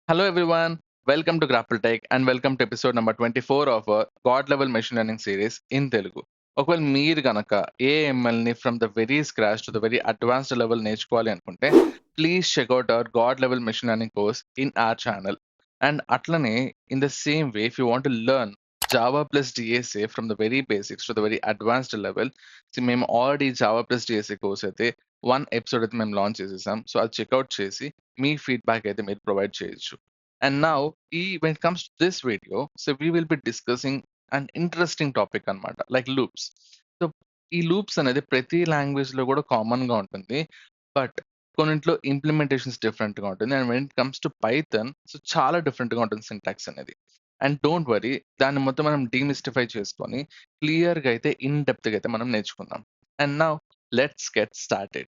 Hello everyone, welcome to GrapplTech and welcome to episode number 24 of our God Level Machine Learning series in Telugu. ఒకవేళ మీరు గనక ఏఎంఎల్ని from the very scratch to the very advanced level నేర్చుకోవాలి అనుకుంటే please check out our god level machine learning course in our channel. And అట్లనే in the same way if you want learn Java plus DSA from the very basics to the very advanced level, మేము already Java plus DSA course అయితే one episode అయితే మేము launch చేసేసాం. So అది checkout చేసి మీ feedback అయితే మీరు provide చేయొచ్చు. And now, when it comes to this video, so we will be discussing an interesting topic అనమాట, లైక్ లూప్స్. సో ఈ లూప్స్ అనేది ప్రతి లాంగ్వేజ్ లో కూడా కామన్ గా ఉంటుంది. బట్ కొన్నింట్లో ఇంప్లిమెంటేషన్స్ డిఫరెంట్ గా ఉంటుంది. And when it comes to Python, so చాలా డిఫరెంట్ గా ఉంటుంది సింటాక్స్ అనేది. అండ్ డోంట్ వరీ, దాన్ని మొత్తం మనం డీమిస్టిఫై చేసుకొని క్లియర్ గా అయితే ఇన్ డెప్త్ గా అయితే మనం నేర్చుకుందాం. And now let's get started.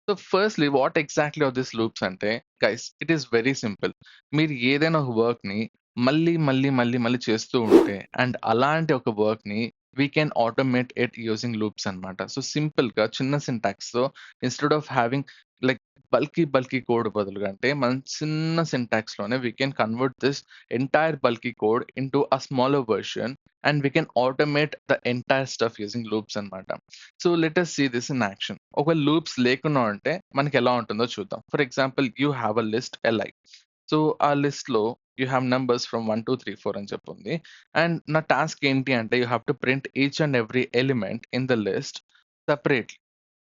So firstly what exactly are these loops అంటే, guys it is very simple. మీరు ఏదైనా ఒక వర్క్‌ని మళ్ళీ చేస్తూ ఉంటే అండ్ అలాంటి ఒక వర్క్‌ని we can automate it using loops అన్నమాట. సో సింపుల్‌గా చిన్న సింటాక్స్‌తో instead of having like bulky code బదులుగా అంటే మనం చిన్న సింటాక్స్‌లోనే we can convert this entire bulky code into a smaller version and we can automate the entire stuff using loops అన్నమాట. So let us see this in action. ఒకవేళ లూప్స్ లేకుండా ఉంటే మనకి ఎలా ఉంటుందో చూద్దాం. For example you have a list li. So ఆ లిస్ట్ లో యూ హ్యావ్ నంబర్స్ ఫ్రమ్ 1 2 3 4 అని చెప్పి ఉంది. అండ్ నా టాస్క్ ఏంటి అంటే you have to print each and every element in the list separately.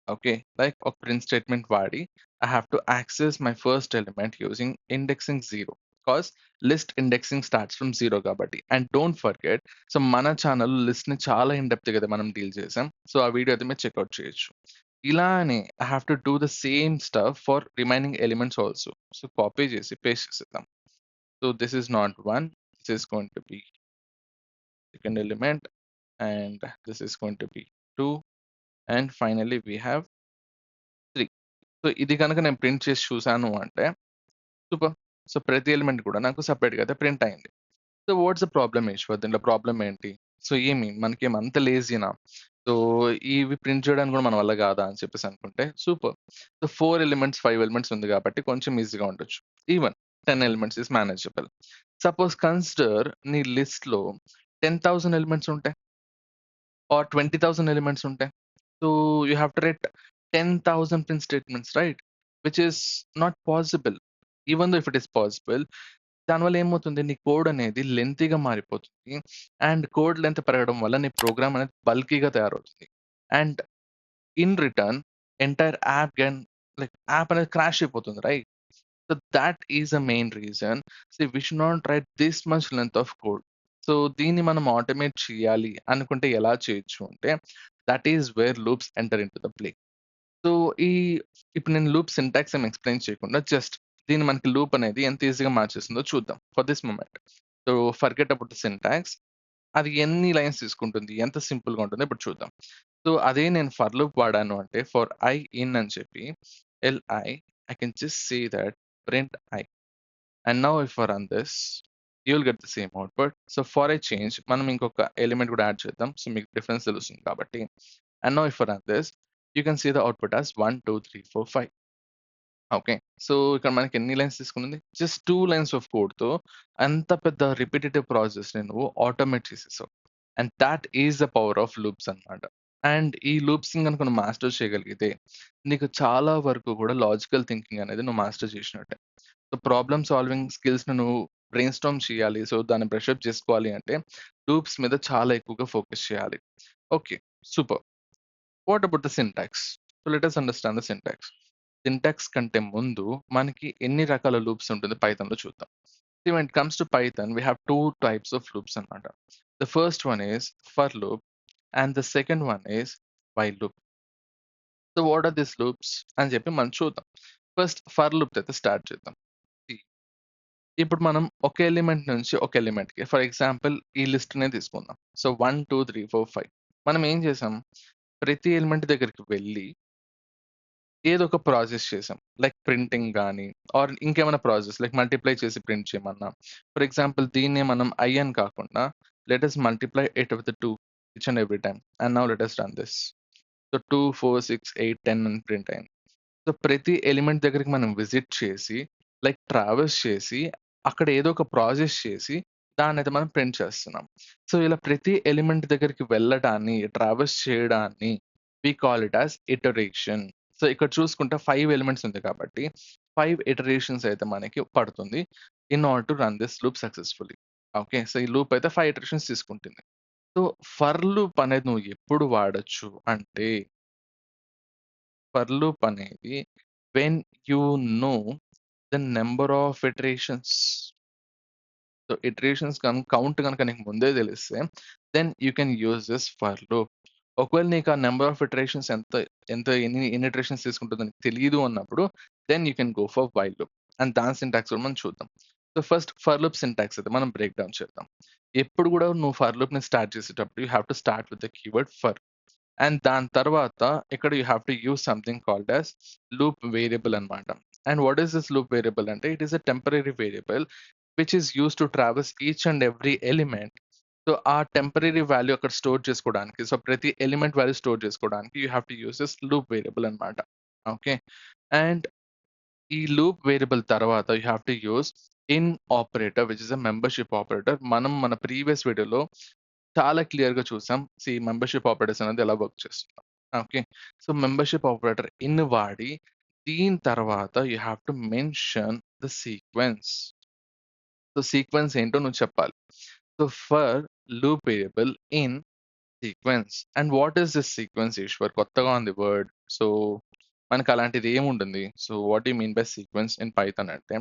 Okay, like ఒక ప్రింట్ స్టేట్మెంట్ వాడి I have to access my first element using indexing 0, because list indexing starts from 0 కాబట్టి. And don't forget, so మన channel list ని చాలా in depth గా మనం deal చేసాం. So ఆ వీడియో అయితే మీరు చెక్అవుట్ చేయొచ్చు. ఇలానే I have to do the same stuff for remaining elements also. So copy చేసి పేస్ట్ చేసేద్దాం. So this is not 1, this is going to be second element, and this is going to be 2, and finally we have 3. So ఇది కనుక నేను print చేసి చూసాను అంటే super. So ప్రతి element కూడా నాకు సెపరేట్‌గా అయితే ప్రింట్ అయింది. So what's the problem Eshwar? దీంట్లో ప్రాబ్లమ్ ఏంటి? సో మనకేమి అంత లేజీనా? సో ఇవి ప్రింట్ చేయడానికి కూడా మన వల్ల కాదా అని చెప్పేసి అనుకుంటే సూపర్. సో 4 ఎలిమెంట్స్, 5 ఎలిమెంట్స్ ఉంది కాబట్టి కొంచెం ఈజీగా ఉండొచ్చు. Even 10 elements is manageable. Suppose consider నీ లిస్ట్‌లో 10,000 ఎలిమెంట్స్ ఉంటాయి ఆర్ 20,000 ఎలిమెంట్స్ ఉంటాయి. So you have to right 10,000 print statements, right? Which is not possible. Even though if it is possible, దానివల్ల ఏమవుతుంది, నీ కోడ్ అనేది లెంతీగా మారిపోతుంది. అండ్ కోడ్ లెంత్ పెరగడం వల్ల నీ ప్రోగ్రామ్ అనేది బల్కీగా తయారవుతుంది. And in return entire app అనేది క్రాష్ అయిపోతుంది, right? So that is a main reason. So we should not write this much length of code. So దీన్ని మనం ఆటోమేట్ చేయాలి అనుకుంటే ఎలా చేయొచ్చు అంటే, that is where loops enter into the play. So ఈ ఇప్పుడు నేను లూప్ సింటాక్స్ ఏమి ఎక్స్‌ప్లెయిన్ చేయకుండా జస్ట్ దీన్ని మనకి లూప్ అనేది ఎంత ఈజీగా మార్చేస్తుందో చూద్దాం for this moment. So forget about the syntax. అది ఎన్ని లైన్స్ తీసుకుంటుంది, ఎంత సింపుల్‌గా ఉంటుందో ఇప్పుడు చూద్దాం. సో అదే నేను ఫర్ లూప్ వాడాను అంటే ఫర్ ఐ ఇన్ అని చెప్పి L I I can just say that print I. And now if I run this you will get the same output. So for I change మనం ఇంకొక ఎలిమెంట్ కూడా add చేద్దాం. So మీకు difference తెలుస్తుంది కాబట్టి. And now if I run this you can see the output as 1 2 3 4 5. Okay. So ఇక్కడ మనకి ఎన్ని లైన్స్ తీసుకునింది? జస్ట్ 2 లైన్స్ ఆఫ్ కోడ్‌తో అంత పెద్ద రిపిటిటివ్ ప్రాసెస్‌ని నువ్వు ఆటోమేట్ చేసేసావు. And that is the power of loops అన్నమాట. అండ్ ఈ లూప్స్‌ని గనుక నువ్వు మాస్టర్ చేయగలిగితే, నీకు చాలా వరకు కూడా లాజికల్ థింకింగ్ అనేది నువ్వు మాస్టర్ చేసినట్టే. సో ప్రాబ్లమ్ సాల్వింగ్ స్కిల్స్‌ని నువ్వు బ్రెయిన్ స్టార్మ్ చేయాలి. సో దాన్ని బ్రష్ అప్ చేసుకోవాలి అంటే లూప్స్ మీద చాలా ఎక్కువగా ఫోకస్ చేయాలి. Okay. Super. What about the syntax? So let us understand the syntax. Syntax కంటే ముందు మనకి ఎన్ని రకాల లూప్స్ ఉంటుంది పైథాన్‌లో చూద్దాం. See, when it comes to Python, we have two types of loops అన్నమాట. The first one is for loop and the second one is while loop. So what are these loops అని చెప్పి మనం చూద్దాం. First for loop అయితే start చేద్దాం. See, ఇప్పుడు మనం ఒక ఎలిమెంట్ నుంచి ఒక ఎలిమెంట్‌కి ఫర్ ఎగ్జాంపుల్ ఈ లిస్ట్‌నే తీసుకుందాం. సో 1 2 3 4 5 మనం ఏం చేసాం? ప్రతి ఎలిమెంట్ దగ్గరికి వెళ్ళి ఏదో ఒక ప్రాసెస్ చేసాం. లైక్ ప్రింటింగ్ గానీ, ఆర్ ఇంకేమైనా ప్రాసెస్ లైక్ మల్టిప్లై చేసి ప్రింట్ చేయమన్నా. ఫర్ ఎగ్జాంపుల్ దీన్నే మనం ఐ అని కాకుండా let us multiply it with 2 each and every time. And now let us run this. So 2, 4, 6, 8, 10 అని ప్రింట్ అయింది. సో ప్రతి ఎలిమెంట్ దగ్గరికి మనం విజిట్ చేసి, లైక్ ట్రావెర్స్ చేసి, అక్కడ ఏదో ఒక ప్రాసెస్ చేసి, దాన్నయితే మనం ప్రింట్ చేస్తున్నాం. సో ఇలా ప్రతి ఎలిమెంట్ దగ్గరికి వెళ్ళడాన్ని, ట్రావెర్స్ చేయడాన్ని we call it as iteration. So ఇక్కడ చూసుకుంటే 5 ఎలిమెంట్స్ ఉంది కాబట్టి 5 ఇటరేషన్స్ అయితే మనకి పడుతుంది in order to run this loop successfully. Okay. So ఈ లూప్ అయితే 5 ఇటరేషన్స్ తీసుకుంటుంది. సో ఫర్ లూప్ అనేది నువ్వు ఎప్పుడు వాడొచ్చు అంటే, ఫర్ లూప్ అనేది when you know the number of iterations. So iterations count గనుక నీకు ముందే తెలిస్తే then you can use this for loop. ఒకవేళ నీకు ఆ నెంబర్ ఆఫ్ ఇటరేషన్స్ ఎంత ఎంత ఎన్ని ఇటరేషన్స్ తీసుకుంటుందో నీకు తెలీదు అన్నప్పుడు then you can go for while loop. And దాని సింటాక్స్ కూడా మనం చూద్దాం. So first for loop syntax అయితే మనం బ్రేక్ డౌన్ చేద్దాం. ఎప్పుడు కూడా నువ్వు ఫర్ లూప్ ని స్టార్ట్ చేసేటప్పుడు you have to start with the keyword for. And దాని తర్వాత ఇక్కడ you have to use something called as loop variable అన్నమాట. And what is this loop variable అంటే it is a temporary variable which is use to travels each and every element. So ఆ temporary value అక్కడ store చేసుకోవడానికి, so ప్రతి element value store చేసుకోవడానికి you have to use this loop variable అన్నమాట. Okay. And ఈ loop variable తర్వాత you have to use in operator which is a membership operator. మనం మన ప్రీవియస్ వీడియోలో చాలా క్లియర్‌గా చూసాం. మెంబర్‌షిప్ ఆపరేటర్స్ అనేది ఎలా వర్క్ చేస్తుందో. Okay. So membership operator in వాడి దీని తర్వాత you have to mention the sequence. So sequence ఏంటో నువ్వు చెప్పాలి. So for loop variable in sequence. And what is this sequence Eshwar? కొత్తగా ఉంది వర్డ్. సో మనకు అలాంటిది ఏముంటుంది? So what do you mean by sequence in Python అంటే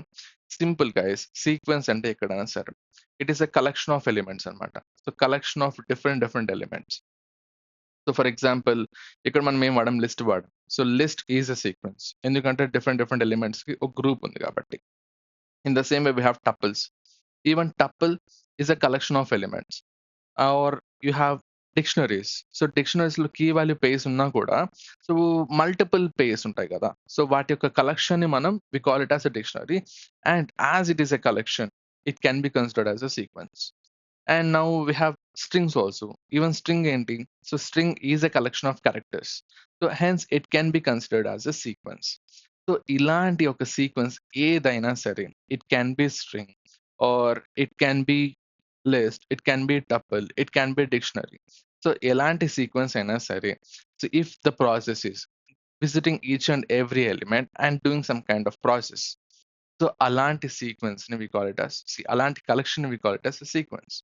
సింపుల్ గైస్. సీక్వెన్స్ అంటే ఎక్కడైనా సరే it is a collection of elements అన్నమాట. So collection of different elements. So for example ఇక్కడ మనం ఏం వాడాం? లిస్ట్ వాడాం. So list is a sequence. ఎందుకంటే డిఫరెంట్ ఎలిమెంట్స్‌కి ఒక గ్రూప్ ఉంది కాబట్టి. In the same way we have tuples. Even tuple is a collection of elements. Or you have dictionaries. So డిక్షనరీస్‌లో కీ వాల్యూ పేర్స్ ఉన్నా కూడా సో మల్టిపుల్ పేర్స్ ఉంటాయి కదా! సో వాటి యొక్క కలెక్షన్‌ని మనం we call it as a dictionary. And as it is a collection it can be considered as a sequence. And now we have strings also. Even string enti. So string is a collection of characters. So hence it can be considered as a sequence. So ఇలాంటి ఒక sequence ఏదైనా సరే it can be string or it can be list, it can be tuple, it can be dictionary. So ఎలాంటి sequence అయినా సరే so if the process is visiting each and every element and doing some kind of process. So అలాంటి సీక్వెన్స్‌ని we call it as అలాంటి కలెక్షన్‌ని we call it as a sequence.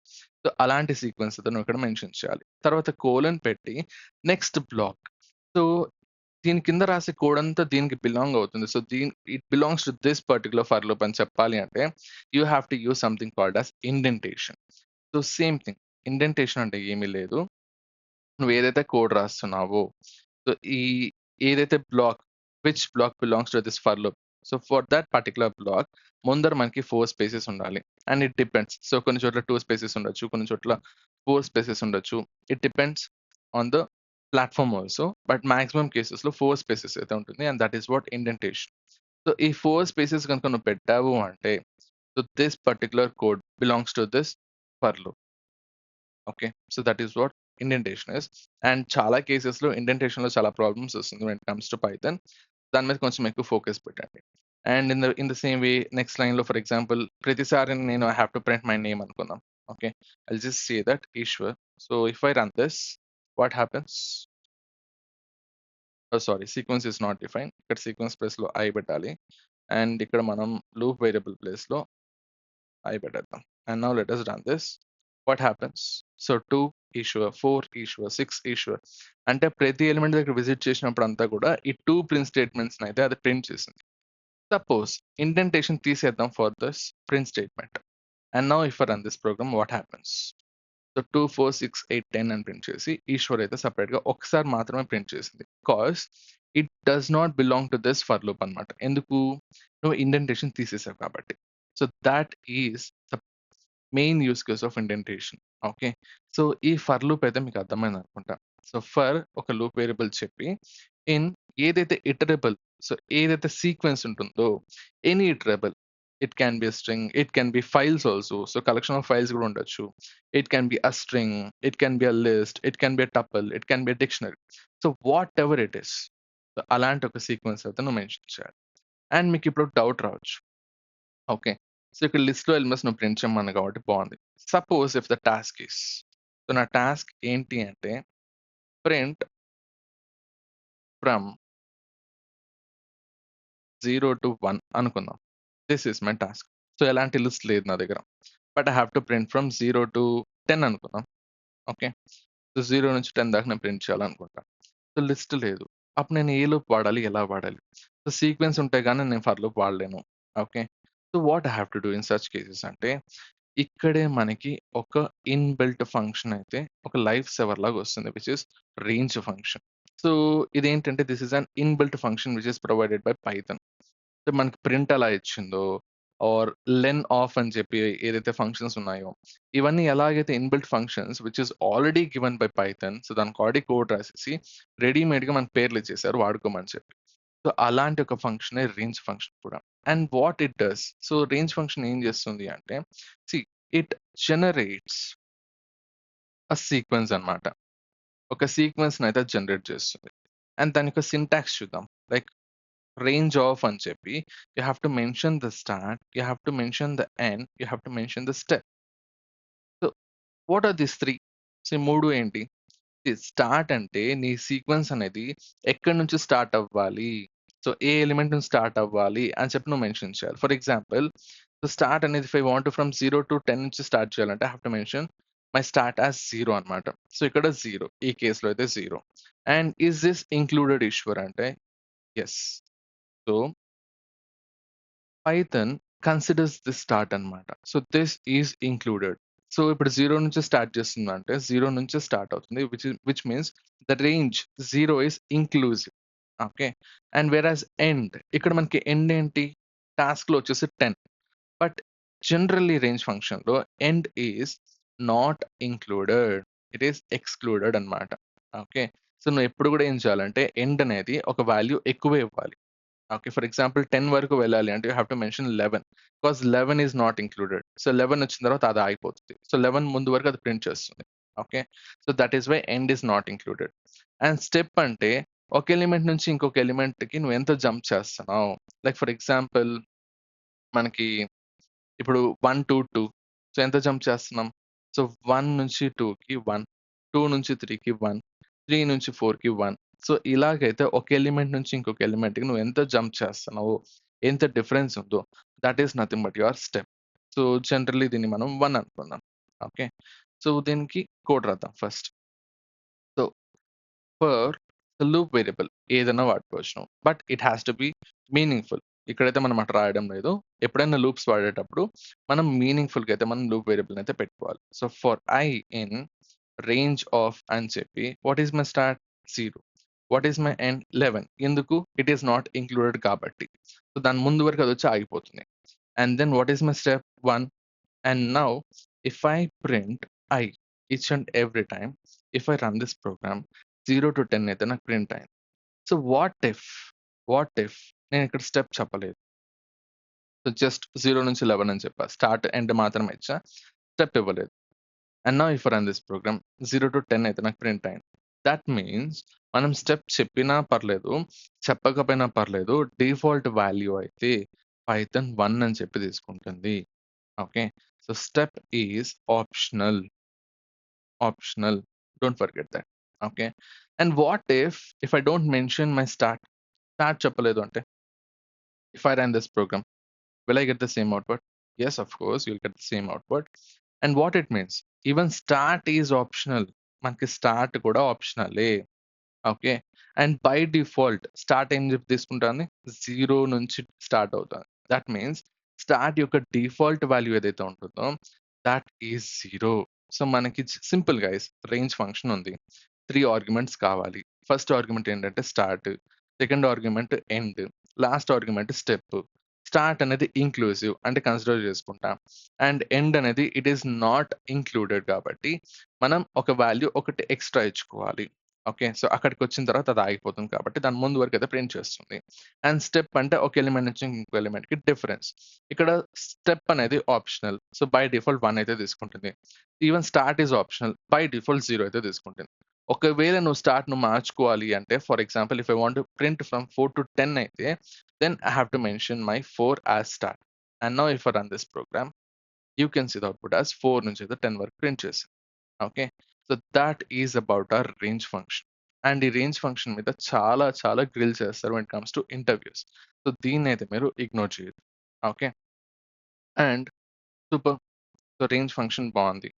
So అలాంటి sequence అయితే నువ్వు ఇక్కడ మెన్షన్ చేయాలి. తర్వాత కోలన్ పెట్టి నెక్స్ట్ బ్లాక్. సో దీని కింద రాసే కోడ్ అంతా దీనికి బిలాంగ్ అవుతుంది. So it belongs to this particular for loop అని చెప్పాలి అంటే you have to use something called as indentation. So same thing. Indentation అంటే ఏమీ లేదు. నువ్వు ఏదైతే కోడ్ రాస్తున్నావో సో ఏదైతే block which block belongs to this for loop. So for that particular block ముందర మనకి 4 స్పేసెస్ ఉండాలి. And it depends. సో కొన్ని చోట్ల 2 స్పేసెస్ ఉండొచ్చు. కొన్ని చోట్ల 4 స్పేసెస్ ఉండొచ్చు. It depends on the platform also. But maximum కేసెస్‌లో 4 స్పేసెస్ అయితే ఉంటుంది. And that is what indentation. So ఈ 4 స్పేసెస్ గనుక నువ్వు పెట్టావు అంటే so this particular code belongs to this for loop. Okay. So that is what indentation is. And చాలా కేసెస్‌లో ఇండెంటేషన్‌లో చాలా ప్రాబ్లమ్స్ వస్తుంది when it comes to Python. దాని మీద కొంచెం ఎక్కువ ఫోకస్ పెట్టండి. And in the same way next లైన్‌లో ఫర్ ఎగ్జాంపుల్ ప్రతిసారి నేను I have to print my name అనుకుందాం. Okay. I'll just say that Ishwar. So if I run this what happens? Oh! Sorry sequence is not defined. ఇక్కడ sequence ప్లేస్‌లో I పెట్టాలి. And ఇక్కడ మనం loop variable ప్లేస్‌లో I పెట్టేద్దాం. And now let us run this. What happens? So 2 Ishwar, 4 Ishwar, 6 Ishwar. అంటే ప్రతి element దగ్గర విజిట్ చేసినప్పుడు అంతా కూడా ఈ 2 ప్రింట్ స్టేట్మెంట్స్‌ని అయితే అది ప్రింట్ చేసింది. సపోజ్ ఇండెంటేషన్ తీసేద్దాం for this print statement. And now if I run this program what happens? So 2, 4, 6, 8, 10 అని ప్రింట్ చేసి ఈశ్వర్ అయితే సెపరేట్‌గా ఒకసారి మాత్రమే ప్రింట్ చేసింది. Because it does not belong to this for loop అన్నమాట. ఎందుకు? నువ్వు ఇండెంటేషన్ తీసేసావు కాబట్టి. So that is the main use case of indentation. Okay. So ఈ ఫర్ లూప్ అయితే మీకు అర్థమైందనుకుంటా. సో ఫర్ ఒక లూప్ వేరియబుల్ చెప్పి ఇన్ ఏదైతే ఇటరబుల్, సో ఏదైతే సీక్వెన్స్ ఉంటుందో, any iterable, it can be string, it can B files also, so collection of files కూడా ఉండొచ్చు. It can be a string, it can be a list, it can be a tuple, it can be a dictionary. So what ever it is, అలాంటి ఒక sequence అయితే నువ్వు mention చేయాలి. And మీకు ఇప్పుడు doubt రావచ్చు, ఓకే, సో ఇక్కడ లిస్ట్లో ఎలిమెంట్స్ నువ్వు ప్రింట్ చేయమన్నాను కాబట్టి బాగుంది. Suppose if the task is, so నా టాస్క్ ఏంటి అంటే ప్రింట్ ఫ్రమ్ 0 to 1 అనుకుందాం. This is my task. So ఎలాంటి లిస్ట్ లేదు నా దగ్గర. But I have to print from 0 to 10 అనుకుందాం. ఓకే. సో 0 నుంచి 10 దాకా నేను ప్రింట్ చేయాలనుకుంటా. సో లిస్ట్ లేదు. అప్పుడు నేను ఏ లూప్ వాడాలి? ఎలా వాడాలి? సో సీక్వెన్స్ ఉంటే గానీ నేను ఫర్ లూప్ వాడలేను. Okay. So what I have to do in such cases అంటే ఇక్కడే మనకి ఒక ఇన్‌బిల్ట్ ఫంక్షన్ అయితే ఒక లైఫ్ సేవర్ లాగా వస్తుంది. Which is range function. So ఇదేంటంటే this is an inbuilt function which is provided by Python. So మనకి ప్రింట్ ఎలా ఇచ్చిందో ఆర్ లెన్ ఆఫ్ అని చెప్పి ఏదైతే ఫంక్షన్స్ ఉన్నాయో, ఇవన్నీ ఎలాగైతే inbuilt functions which is already given by Python. So దానికి ఆల్రెడీ కోడ్ రాసేసి రెడీమేడ్‌గా మనకు పేర్లు ఇచ్చేసారు వాడుకోమని చెప్పి. సో అలాంటి ఒక ఫంక్షనే రేంజ్ ఫంక్షన్ కూడా. And what it does, so range function ఏం చేస్తుంది అంటే see it generates a sequence అన్నమాట. ఒక సీక్వెన్స్‌ని అయితే జనరేట్ చేస్తుంది. అండ్ దాని యొక్క సింటాక్స్ చూద్దాం. లైక్ range of అని చెప్పి you have to mention the start, you have to mention the end, you have to mention the step. So what are these three? So ఈ మూడు ఏంటి? స్టార్ట్ అంటే నీ సీక్వెన్స్ అనేది ఎక్కడి నుంచి స్టార్ట్ అవ్వాలి, సో ఏ ఎలిమెంట్ నుంచి స్టార్ట్ అవ్వాలి అని చెప్పి నువ్వు మెన్షన్ చేయాలి. ఫర్ ఎగ్జాంపుల్ సో స్టార్ట్ అనేది if I want from 0 to 10 నుంచి స్టార్ట్ చేయాలంటే I have to mention my start as 0 అనమాట. సో ఇక్కడ 0, ఈ కేసులో అయితే 0. And is this included Ishwar అంటే yes. So Python considers this start అన్నమాట. So this is included. So ఇప్పుడు 0 నుంచి స్టార్ట్ చేస్తుందంటే 0 నుంచే స్టార్ట్ అవుతుంది. Which means the range 0 is inclusive. Okay. And whereas end, ఇక్కడ మనకి ఎండ్ ఏంటి? టాస్క్‌లో వచ్చేసి 10. బట్ జనరల్లీ రేంజ్ ఫంక్షన్‌లో end is not included. It is excluded అన్నమాట. ఓకే. సో నువ్వు ఎప్పుడు కూడా ఏం చేయాలంటే ఎండ్ అనేది ఒక వాల్యూ ఎక్కువే ఇవ్వాలి. ఓకే. ఫర్ ఎగ్జాంపుల్ 10 వరకు వెళ్ళాలి అంటే you have to mention 11 because 11 is not included. So 11 వచ్చిన తర్వాత అది ఆగిపోతుంది. సో 11 ముందు వరకు అది ప్రింట్ చేస్తుంది. Okay. So that is why end is not included. And step అంటే ఒక ఎలిమెంట్ నుంచి ఇంకొక ఎలిమెంట్‌కి నువ్వు ఎంత జంప్ చేస్తున్నావు. లైక్ ఫర్ ఎగ్జాంపుల్ మనకి ఇప్పుడు 1-2 సో ఎంత జంప్ చేస్తున్నాం? సో 1 నుంచి 2కి 1, 2 నుంచి 3కి 1, 3 నుంచి 4కి 1. సో ఇలాగైతే ఒక ఎలిమెంట్ నుంచి ఇంకొక ఎలిమెంట్‌కి నువ్వు ఎంత జంప్ చేస్తున్నావో, ఎంత డిఫరెన్స్ ఉందో that is nothing but your step. So generally దీన్ని మనం 1 అనుకుందాం. ఓకే. సో దీనికి కోడ్ రాద్దాం first. So for loop variable ఏదైనా వాడుకోవచ్చు నువ్వు. But it has to be meaningful. ఇక్కడైతే మనం అట్లా రాయడం లేదు. ఎప్పుడైనా లూప్స్ వాడేటప్పుడు మనం మీనింగ్‌ఫుల్‌గా అయితే మనం లూప్ వేరియబుల్‌ని అయితే పెట్టుకోవాలి. So for I in range of అని చెప్పి what is my start? 0. What is my end? 11. ఎందుకు? ఇట్ ఈస్ నాట్ ఇంక్లూడెడ్ కాబట్టి. సో దాని ముందు వరకు అదొచ్చి ఆగిపోతుంది. And then what is my step? 1. And now if I print I each and every time, if I run this program 0 to 10 అయితే నాకు print అయింది. సో వాట్ ఇఫ్ నేను ఇక్కడ స్టెప్ చెప్పలేదు. సో జస్ట్ 0 నుంచి 11 అని చెప్పా. స్టార్ట్, ఎండ్ మాత్రమే ఇచ్చా. స్టెప్ ఇవ్వలేదు. And now if I run this program 0 to 10 అయితే నాకు ప్రింట్ అయింది. దట్ మీన్స్ మనం స్టెప్ చెప్పినా పర్లేదు, చెప్పకపోయినా పర్లేదు. డిఫాల్ట్ వాల్యూ అయితే పైథాన్ 1 అని చెప్పి తీసుకుంటుంది. Okay. So step is optional. Optional. Don't forget that. Okay. And what if I don't mention my start? Start చెప్పలేదు అంటే if I run this program, will I get the same output? Yes, of course, you'll get the same output. And what it means, even start is optional. మనకి start కూడా ఆప్షనలే. Okay. And by default start ఏం చెప్పి తీసుకుంటాను? 0 నుంచి start అవుతుంది. That means start యొక్క default value ఏదైతే ఉంటుందో దట్ ఈజ్ 0. సో మనకి సింపుల్ గైస్ రేంజ్ ఫంక్షన్ ఉంది. 3 ఆర్గ్యుమెంట్స్ కావాలి. ఫస్ట్ ఆర్గ్యుమెంట్ ఏంటంటే start, second argument end, last argument step. Start అనేది ఇంక్లూజివ్ అంటే కన్సిడర్ చేసుకుంటాం. అండ్ ఎండ్ అనేది ఇట్ ఈస్ నాట్ ఇంక్లూడెడ్ కాబట్టి మనం ఒక వాల్యూ ఒకటి ఎక్స్ట్రా ఇచ్చుకోవాలి. ఓకే. సో, అక్కడికొచ్చిన తర్వాత అది ఆగిపోతుంది కాబట్టి దాని ముందు వరకైతే ప్రింట్ చేస్తుంది. అండ్ స్టెప్ అంటే ఒక ఎలిమెంట్ నుంచి ఇంకో ఎలిమెంట్‌కి డిఫరెన్స్. ఇక్కడ స్టెప్ అనేది ఆప్షనల్. సో, బై డిఫాల్ట్ 1 అయితే తీసుకుంటుంది. Even start is optional. By default 0 అయితే తీసుకుంటుంది. ఒకవేళ నువ్వు స్టార్ట్‌ను మార్చుకోవాలి అంటే for example if I want to print from 4 to 10 అయితే then I have to mention my 4 as start. And now if I run this program you can see the output as 4 నుంచి అయితే 10 వరకు ప్రింట్ చేసింది. Okay. So, that is about our range function. And ఈ range function మీద చాలా చాలా grill చేస్తారు when it comes to interviews. So, దీన్నైతే మీరు ఇగ్నోర్ చేయొద్దు. Okay. And super. So, range function బావుంది.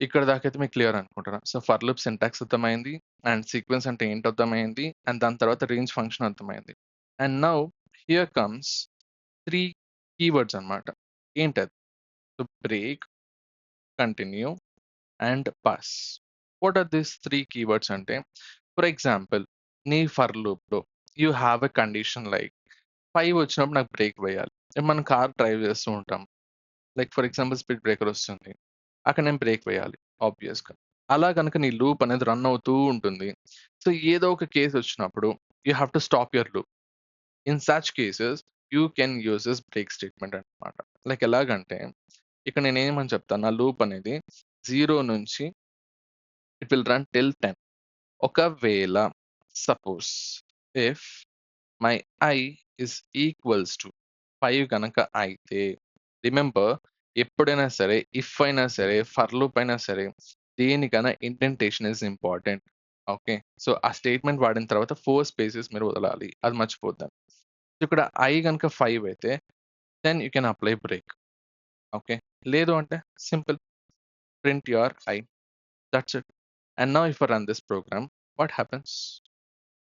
ఇక్కడ దాకైతే మీకు క్లియర్ అనుకుంటున్నా. సో, ఫర్ లూప్ సింటాక్స్ అర్థమైంది. అండ్ సీక్వెన్స్ అంటే ఏంటో అర్థమైంది. అండ్ దాని తర్వాత రేంజ్ ఫంక్షన్ అర్థమైంది. And now here comes 3 keywords అన్నమాట. ఏంటది? So, break, continue and pass. What are these 3 keywords అంటే ఫర్ ఎగ్జాంపుల్ నీ ఫర్ లూప్‌లో you have a condition like 5 వచ్చినప్పుడు నాకు బ్రేక్ వేయాలి. మనం కార్ డ్రైవ్ చేస్తూ ఉంటాం. Like for example speed breaker వస్తుంది. అక్కడ నేను బ్రేక్ వేయాలి ఆబ్వియస్‌గా. అలా గనుక నీ లూప్ అనేది రన్ అవుతూ ఉంటుంది. సో, ఏదో ఒక కేస్ వచ్చినప్పుడు you have to stop your loop. In such cases you can use this break statement అన్నమాట. లైక్ ఎలాగంటే ఇక్కడ నేనేమని చెప్తాను నా లూప్ అనేది 0 నుంచి ఇట్ విల్ రన్ టిల్ 10. ఒకవేళ suppose if my I is equals to 5 గనక అయితే రిమెంబర్ ఎప్పుడైనా సరే ఇఫ్ అయినా సరే ఫర్ లూప్ అయినా సరే దేనికైనా indentation is important. Okay. So, ఆ స్టేట్మెంట్ వాడిన తర్వాత 4 స్పేసెస్ మీరు వదలాలి. అది మర్చిపోద్దండి. ఇక్కడ ఐ గనక 5 అయితే then you can apply break. Okay. లేదు అంటే simple print your I. That's it. And now if I run this program what happens?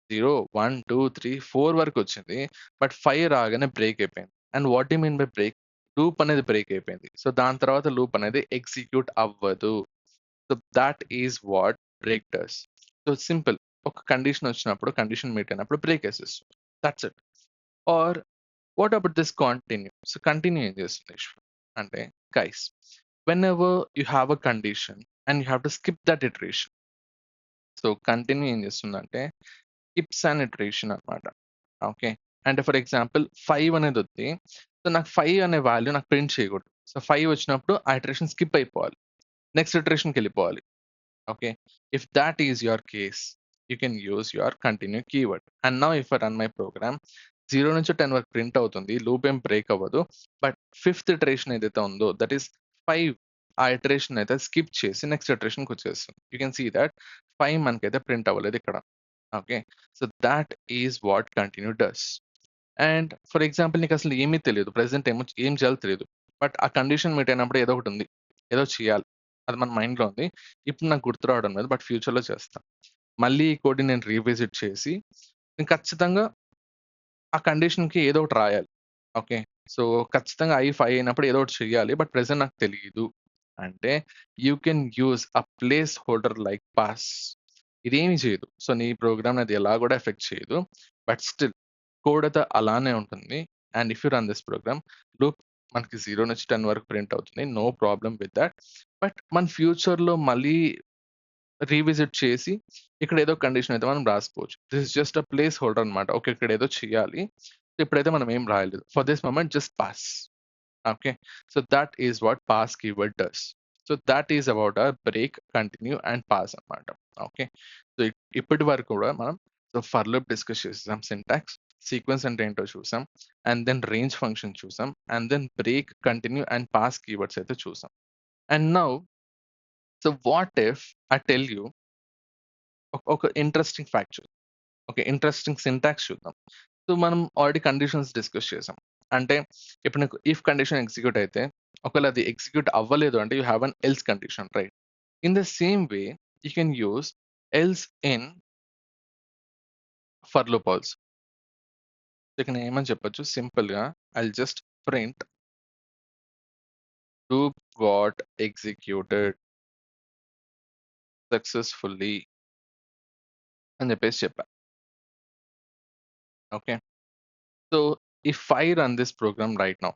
0, 1, 2, 3, 4 వరకొచ్చింది. బట్ 5 రాగానే బ్రేక్ అయిపోయింది. And what do you mean by break? Loop అనేది break అయిపోయింది. So, దాని తర్వాత loop అనేది ఎగ్జిక్యూట్ అవ్వదు. So, that is what break does. So, simple. ఒక కండిషన్ వచ్చినప్పుడు, కండిషన్ మీట్ అయినప్పుడు బ్రేక్ ఏసేస్తుంది. That's it. Or what about this continue? So, continue ఏం చేస్తుంది విశ్వ? అంటే guys whenever you have a condition and you have to skip that iteration. So, continue ఏం చేస్తుందంటే skips and iteration అన్నమాట. Okay. అంటే for example 5 అనేదొద్ది. సో, నాకు 5 అనే వాల్యూ నాకు ప్రింట్ చేయకూడదు. సో, 5 వచ్చినప్పుడు ఆ ఇటరేషన్ స్కిప్ అయిపోవాలి. నెక్స్ట్ ఇటరేషన్‌కెళ్ళిపోవాలి. Okay. If that is your case, you can use your continue keyword. And now if I run my program 0 నుంచి 10 వరకు ప్రింట్ అవుతుంది. లూప్ ఏం బ్రేక్ అవ్వదు. బట్ ఫిఫ్త్ ఇటరేషన్ ఏదైతే ఉందో దట్ ఈస్ 5 ఆ ఇటరేషన్ అయితే స్కిప్ చేసి నెక్స్ట్ ఇటరేషన్‌కొచ్చేస్తుంది. యూ కెన్ సీ థట్ 5 మనకైతే ప్రింట్ అవ్వలేదు ఇక్కడ. Okay. So, that is what continue does. And for example నీకసలు ఏమీ తెలీదు. ప్రెజెంట్ ఏం చేయాలో తెలీదు. బట్ ఆ కండిషన్ మీట్ అయినప్పుడు ఏదో ఒకటుంది. ఏదో చేయాలి. అది మన మైండ్‌లో ఉంది. ఇప్పుడు నాకు గుర్తు రావడం లేదు. బట్ ఫ్యూచర్‌లో చేస్తా. మళ్ళీ ఈ కోడ్‌ని నేను రీవిజిట్ చేసి నేను ఖచ్చితంగా ఆ కండిషన్‌కి ఏదో ఒకటి రాయాలి. ఓకే. సో, ఖచ్చితంగా ఐ 5 అయినప్పుడు ఏదో ఒకటి చేయాలి. బట్ ప్రెజెంట్ నాకు తెలీదు. అంటే you can use a place holder like pass. ఇదేమి చేయదు. సో, నీ ప్రోగ్రామ్‌ని అది ఎలా కూడా ఎఫెక్ట్ చేయదు. బట్ స్టిల్ కోడ్ అయితే అలానే ఉంటుంది. And if you run this program loop మనకి 0 నుంచి 10 వరకు ప్రింట్ అవుతుంది. No problem with that. But మన ఫ్యూచర్‌లో మళ్ళీ రీవిజిట్ చేసి ఇక్కడ ఏదో కండిషన్ అయితే మనం రాసుకోవచ్చు. This is just a placeholder అన్నమాట. ఓకే. ఇక్కడ ఏదో చేయాలి. ఇప్పుడైతే మనం ఏం రాయలేదు. For this moment just pass. Okay. So, that is what pass keyword does. So, that is about our break, continue and pass అన్నమాట. ఓకే. సో, ఇప్పటి వరకు కూడా మనం సో, ఫర్ లూప్ డిస్కస్ చేసేసాం. సింటాక్స్, సీక్వెన్స్ అంటే ఏంటో చూసాం. అండ్ దెన్ రేంజ్ ఫంక్షన్ చూసాం. And then break, continue and pass keywords అయితే చూసాం. And now so, what if I tell you ఒక ఇంట్రెస్టింగ్ ఫ్యాక్ట్ చూద్దాం. ఓకే. ఇంట్రెస్టింగ్ సింటాక్స్ చూద్దాం. సో, మనం ఆల్రెడీ కండిషన్స్ డిస్కస్ చేసాం. అంటే ఇప్పుడు నీకు ఇఫ్ కండిషన్ ఎగ్జిక్యూట్ అయితే ఒకవేళ అది ఎగ్జిక్యూట్ అవ్వలేదు అంటే you have an else condition right? In the same way you can use else in for loop also. ఇక నేను ఏమని చెప్పొచ్చు సింపుల్‌గా I'll just print loop got executed successfully అని చెప్పేసి చెప్పా. Okay. So, if I run this program right now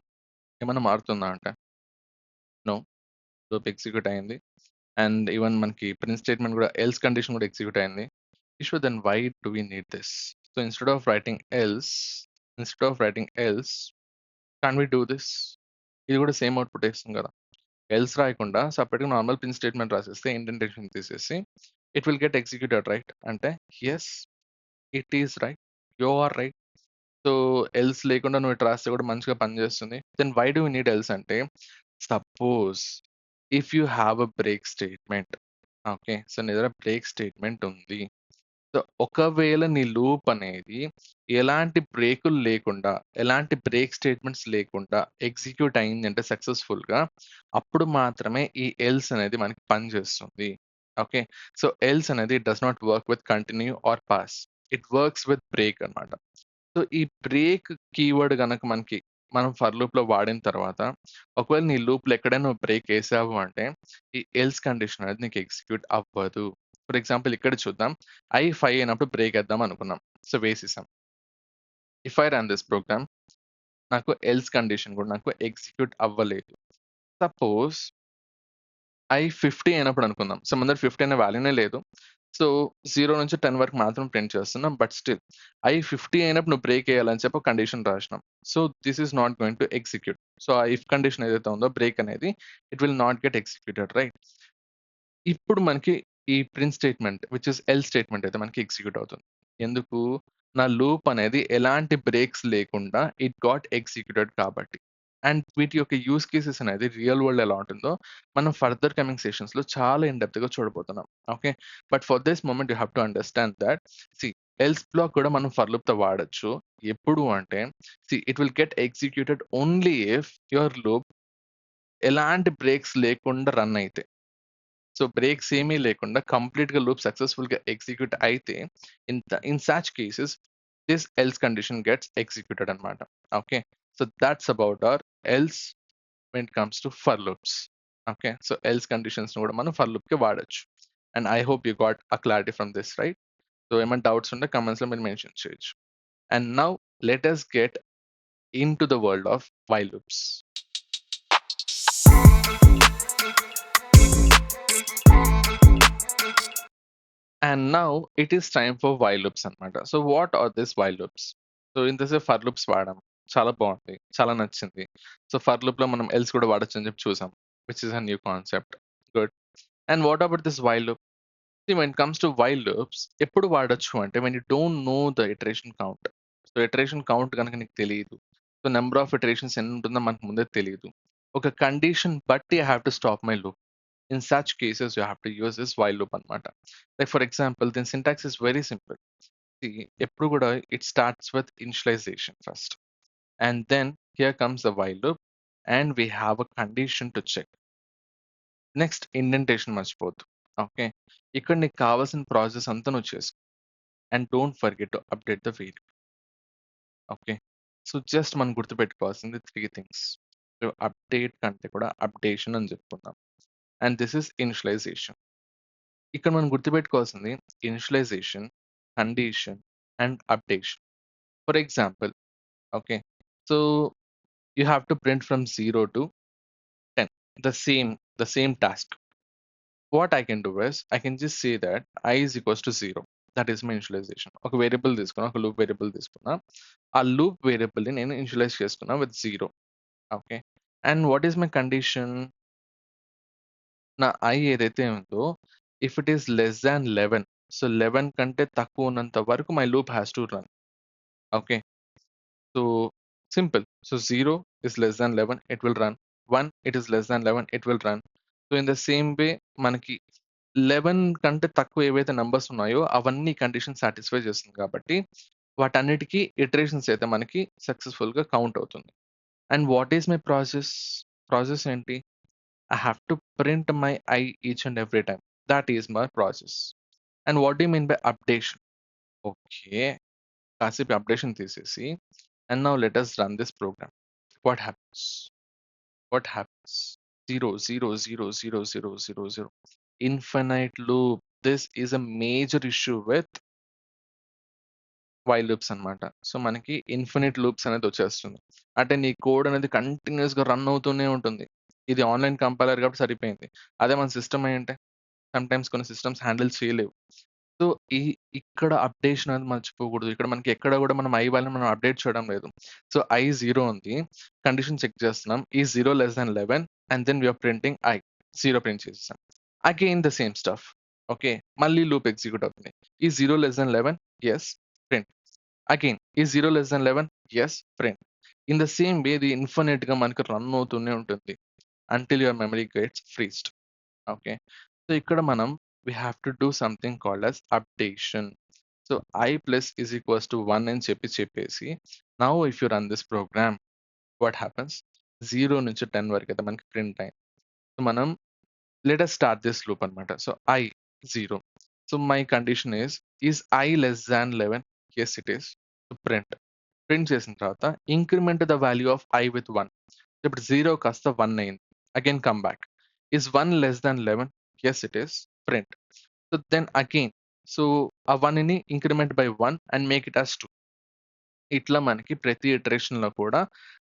ఏమన్నా మారుతుందా అంటే? నో. లూప్ ఎగ్జిక్యూట్ అయింది. అండ్ ఈవెన్ మనకి ప్రింట్ స్టేట్మెంట్ కూడా ఎల్స్ కండిషన్ కూడా ఎగ్జిక్యూట్ అయింది. Issue then why do we need this? So instead of writing else can we do this? ఇది కూడా సేమ్ అవుట్పుట్ ఇస్తుంది కదా. ఎల్స్ రాయకుండా సపరేట్గా నార్మల్ ప్రింట్ స్టేట్మెంట్ రాసేస్తే ఇండెంటేషన్ తీసేసి it will get executed, right? అంటే yes, it is right, you are right. So else లేకుండా నువ్వు ఇటు రాస్తే కూడా మంచిగా పనిచేస్తుంది. Then why do need else అంటే, suppose if you have a break statement, okay, so నీ దగ్గర బ్రేక్ స్టేట్మెంట్ ఉంది. సో ఒకవేళ నీ లూప్ అనేది ఎలాంటి బ్రేకులు లేకుండా, ఎలాంటి బ్రేక్ స్టేట్మెంట్స్ లేకుండా ఎగ్జిక్యూట్ అయింది అంటే సక్సెస్ఫుల్గా, అప్పుడు మాత్రమే ఈ ఎల్స్ అనేది మనకి పనిచేస్తుంది. ఓకే, సో ఎల్స్ అనేది does not work with continue are pass, it works with break అన్నమాట. సో ఈ బ్రేక్ కీవర్డ్ గనక మనం ఫర్ లూప్ లో వాడిన తర్వాత, ఒకవేళ నీ లూప్ లో ఎక్కడైనా నువ్వు బ్రేక్ వేసావు అంటే ఈ ఎల్స్ కండిషన్ అనేది నీకు ఎగ్జిక్యూట్ అవ్వదు. ఫర్ ఎగ్జాంపుల్ ఇక్కడ చూద్దాం, I 5 అయినప్పుడు బ్రేక్ వేద్దాం అనుకున్నాం, సో వేసేసాం. If I run this program, నాకు ఎల్స్ కండిషన్ కూడా నాకు ఎగ్జిక్యూట్ అవ్వలేదు. సపోజ్ I 50 అయినప్పుడు అనుకుందాం, సో ముందర 50 అనే వాల్యూనే లేదు. సో 0 నుంచి 10 వరకు మాత్రం ప్రింట్ చేస్తున్నాం. బట్ స్టిల్ I 50 అయినప్పుడు నువ్వు బ్రేక్ వేయాలని చెప్పి కండిషన్ రాసినాం. So this is not going to execute. So ఆ ఇఫ్ కండిషన్ ఏదైతే ఉందో బ్రేక్ అనేది, it will not get executed, right? ఇప్పుడు మనకి ఈ print statement which is else statement అయితే మనకి ఎగ్జిక్యూట్ అవుతుంది. ఎందుకు? నా లూప్ అనేది ఎలాంటి బ్రేక్స్ లేకుండా ఇట్ గాట్ ఎగ్జిక్యూటెడ్ కాబట్టి. అండ్ వీటి యొక్క యూస్ కేసెస్ అనేది రియల్ వరల్డ్ ఎలా ఉంటుందో మనం ఫర్దర్ కమింగ్ సెషన్స్ లో చాలా ఇన్ డెప్త్ గా చూడబోతున్నాం. Okay, but for this moment you have to understand that see else block కూడా మనం ఫర్ లూప్ తో వాడచ్చు. ఎప్పుడు అంటే, see it will get executed only if your loop ఎలాంటి బ్రేక్స్ లేకుండా రన్ అయితే. సో బ్రేక్స్ ఏమీ లేకుండా కంప్లీట్‌గా లూప్ సక్సెస్‌ఫుల్‌గా ఎగ్జిక్యూట్ అయితే, in such cases this else condition gets executed అన్నమాట. Okay, so that's about our else when it comes to for loops. Okay, so else కండిషన్స్‌ని కూడా మనం ఫర్ లూప్‌కి వాడొచ్చు. And I hope you got a clarity from this, right? So ఏమైనా doubts ఉంటే కామెంట్స్‌లో మీరు మెన్షన్ చేయొచ్చు. And now let us get into the world of while loops. And now it is time for while loops అన్నమాట. So what are this while loops? So ఇంతసేపు for loops వాడాం. చాలా బాగుంది, చాలా నచ్చింది. సో ఫర్ లూప్ లో మనం else కూడా వాడొచ్చు అని చెప్పి చూసాం, which is a new concept. Good. And what about this while loop? When it comes to while loops ఎప్పుడు వాడొచ్చు అంటే, when you don't know the iteration count. So iteration count కనుక నీకు తెలియదు, సో నెంబర్ ఆఫ్ ఇటరేషన్స్ ఎన్ని ఉంటుందో మనకు ముందే తెలియదు, ఒక కండిషన్ బట్టి I have to stop my loop. In such cases, you have to use this while loop anamata. Like for example, the syntax is very simple. See, eppudu kuda it starts with initialization first, and then here comes the while loop, and we have a condition to check. Next, indentation మర్చిపోద్దు. Okay, ఇక్కడ నీకు కావాల్సిన process అంతా నువ్వు చేసుకో, and don't forget to update the variable. Okay, so just మనం గుర్తుపెట్టుకోవాల్సింది 3 things. So update కంటే కూడా అప్డేషన్ అని చెప్పుకుందాం. And this is initialization. ఇక్కడ మనం గుర్తుపెట్టుకోవాల్సింది initialization, condition and updation. For example, okay, so you have to print from 0 to 10, the same task. What I can do is I can just say that I is equals to 0. That is my initialization. ఒక variable తీసుకున్నా, ఒక loop variable తీసుకున్నా, ఆ loop variable ని నేను initialise చేసుకున్నా with 0. Okay, and what is my condition? నా I ఏదైతే ఉందో, if it is less than 11, so 11 కంటే తక్కువ ఉన్నంత వరకు my loop has to run. Okay, so simple. So 0 is less than 11, it will run. 1, it is less than 11, it will run. So in the same వే మనకి 11 కంటే తక్కువ ఏవైతే numbers ఉన్నాయో అవన్నీ కండిషన్ సాటిస్ఫై చేస్తుంది కాబట్టి వాటన్నిటికీ ఇటరేషన్స్ అయితే మనకి సక్సెస్ఫుల్గా కౌంట్ అవుతుంది. And what is my process? Process ఏంటి? I have to print my I each and every time. That is my process. And what do you mean by updation? Okay, కాసేపు updation తీసేసి, and now let us run this program. What happens? What happens? 0 0 0 0 0 0 0. Infinite loop. This is a major issue with while loops అన్నమాట. So మనకి infinite loops అనేది వచ్చేస్తుంది. అంటే నీ code అనేది continuous గా రన్ అవుతూనే ఉంటుంది. ఇది ఆన్‌లైన్ కంపైలర్ కాబట్టి సరిపోయింది. అదే మన సిస్టమ్ అయ్యుంటే సమ్‌టైమ్స్ కొన్ని సిస్టమ్స్ హ్యాండిల్ చేయలేవు. సో, ఈ ఇక్కడ అప్డేషన్ అనేది మర్చిపోకూడదు. ఇక్కడ మనకి ఎక్కడ గూడా మనం ఐ వాల్యూని మనం అప్డేట్ చేయడం లేదు. సో, ఐ 0 ఉంది. కండిషన్ చెక్ చేస్తున్నాం. Is 0 <11 and then we are printing I. 0 print చేసేసాం. Again the same stuff. Okay. మళ్ళీ లూప్ ఎగ్జిక్యూట్ అవుతుంది. Is 0 <11 yes print. Again is 0 <11 yes print. In the same way ఇది ఇన్ఫినిట్‌గా మనకు రన్ అవుతూనే ఉంటుంది. Until your memory gets freezed. Okay. So, ఇక్కడ మనం we have to do something called as updation. So I plus is equals to 1 అని చెప్పేసి now if you run this program what happens 0 నుంచి 10 వరకు అయితే మనకి ప్రింట్ అయింది. సో మనం let us start this loop అన్నమాట. So I 0. So my condition is I less than 11? Yes it is. So print చేసిన తర్వాత increment the value of I with 1. ఇప్పుడు 0 కాస్త 1 అయింది. Again come back. Is 1 less than 11? Yes it is. Print. So then again, so ఆ 1ని increment by 1 and make it as 2. ఇట్లా మనకి ప్రతి ఇటరేషన్‌లో కూడా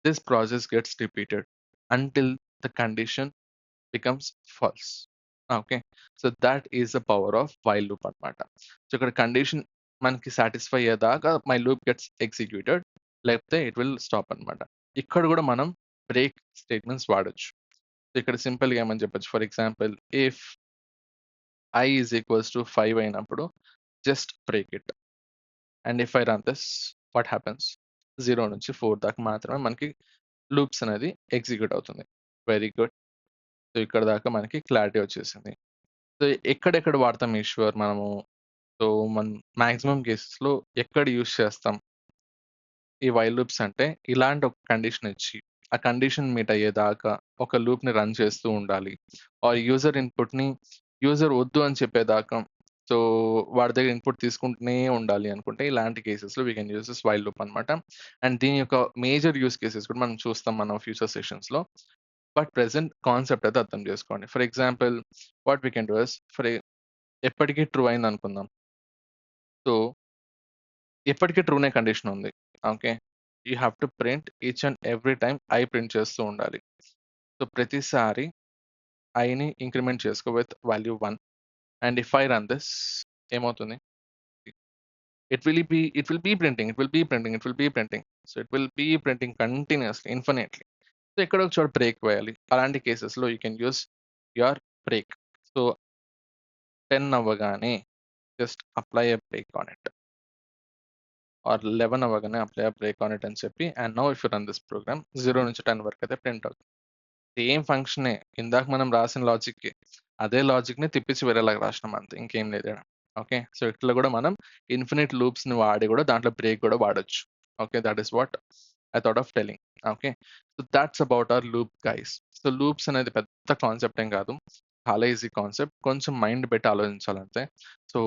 this process gets repeated until the condition becomes false. Okay. So that is the power of while loop అన్నమాట. సో ఇక్కడ కండిషన్ మనకి సాటిస్ఫై అయ్యేదాకా మై లూప్ గెట్స్ ఎగ్జిక్యూటెడ్. లేకపోతే ఇట్ విల్ స్టాప్ అన్నమాట. ఇక్కడ కూడా మనం బ్రేక్ స్టేట్మెంట్స్ వాడొచ్చు. సో ఇక్కడ సింపుల్‌గా ఏమని చెప్పొచ్చు. For example if I is equals to 5 అయినప్పుడు just break it. And if I run this, what happens? 0 నుంచి 4 దాకా మాత్రమే మనకి లూప్స్ అనేది ఎగ్జిక్యూట్ అవుతుంది. Very good. సో ఇక్కడ దాకా మనకి క్లారిటీ వచ్చేసింది. సో ఎక్కడెక్కడ వాడతాం ఈశ్వర్ మనము? సో మనం మాక్సిమం కేసెస్‌లో ఎక్కడ యూజ్ చేస్తాం? ఈ వైల్ లూప్స్ అంటే ఇలాంటి ఒక కండిషన్ ఇచ్చి, ఆ కండిషన్ మీట్ అయ్యేదాకా ఒక లూప్‌ని రన్ చేస్తూ ఉండాలి. ఆర్ యూజర్ ఇన్‌పుట్‌ని యూజర్ వద్దు అని చెప్పేదాకా సో వాడి దగ్గర ఇన్‌పుట్ తీసుకుంటూనే ఉండాలి అనుకుంటే ఇలాంటి కేసెస్‌లో we can use this while loop అన్నమాట. అండ్ దీని యొక్క మేజర్ యూజ్ కేసెస్ కూడా మనం చూస్తాం మన ఫ్యూచర్ సెషన్స్‌లో. బట్ ప్రెజెంట్ కాన్సెప్ట్ అయితే అర్థం చేసుకోండి. For example what we can do is ఎప్పటికీ ట్రూ అయింది అనుకుందాం. సో ఎప్పటికీ ట్రూనే కండిషన్ ఉంది. Okay. You have to print each and every time I print చేస్తూ ఉండాలి. సో ప్రతిసారి ఐని ఇంక్రిమెంట్ చేసుకో with value 1 and if I run this ఏమవుతుంది? it will be printing, it will be printing, it will be printing. So it will be printing continuously, infinitely. So ఎక్కడో ఒక చోట break వేయాలి. అలాంటి కేసెస్‌లో you can use your break. So 10 అవ్వగానే just apply a break on it. Or 11 అవ్వగానే apply a break on it అని చెప్పి and now if you run this program 0 నుంచి 10 వరకు అయితే ప్రింట్ అవుతుంది. సేమ్ ఫంక్షనే ఇందాక మనం రాసిన లాజిక్‌కి. అదే లాజిక్‌ని తిప్పించి వేరేలాగా రాసినాం అంతే. ఇంకేం లేదు ఈడ. ఓకే. సో ఇట్లా కూడా మనం ఇన్ఫినిట్ లూప్స్‌ని వాడి కూడా దాంట్లో బ్రేక్ కూడా వాడొచ్చు. Okay. That is what I thought of telling. Okay. So that's about hour loop guys. So loops అనేది పెద్ద కాన్సెప్ట్ ఏం కాదు. చాలా ఈజీ కాన్సెప్ట్. కొంచెం మైండ్ పెట్టి ఆలోచించాలంతే. సో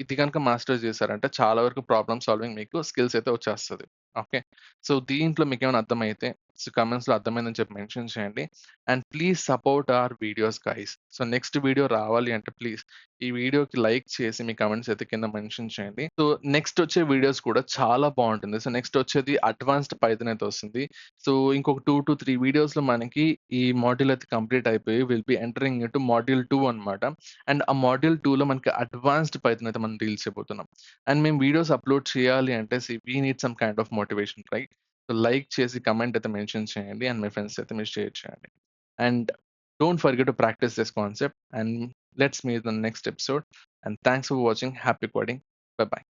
ఇది గనుక మాస్టర్ చేశారంటే చాలా వరకు ప్రాబ్లమ్ సాల్వింగ్ మీకు స్కిల్స్ అయితే వచ్చేస్తది. ఓకే. సో దీంట్లో మీకేమైనా అర్థమైతే సో కామెంట్స్‌లో అర్థమైందని చెప్పి మెన్షన్ చేయండి. And please support our videos guys. So next video రావాలి అంటే ప్లీజ్ ఈ వీడియోకి లైక్ చేసి మీ కామెంట్స్ అయితే కింద మెన్షన్ చేయండి. సో నెక్స్ట్ వచ్చే వీడియోస్ కూడా చాలా బాగుంటుంది. సో నెక్స్ట్ వచ్చేది అడ్వాన్స్డ్ పైథాన్ అయితే వస్తుంది. సో ఇంకొక 2-3 వీడియోస్‌లో మనకి ఈ మాడ్యూల్ అయితే కంప్లీట్ అయిపోయి will be entering into module 2 అన్నమాట. అండ్ ఆ మాడ్యూల్ 2లో మనకి అడ్వాన్స్డ్ పైథాన్ అయితే మనం డీల్ చేయబోతున్నాం. అండ్ మేము వీడియోస్ అప్లోడ్ చేయాలి అంటే we need some kind of motivation right. So like చేసి కామెంట్ అయితే మెన్షన్ చేయండి అండ్ మీ ఫ్రెండ్స్ అయితే మీరు షేర్ చేయండి. And don't forget to practice this concept and let's meet in the next episode. And thanks for watching. Happy coding. Bye bye.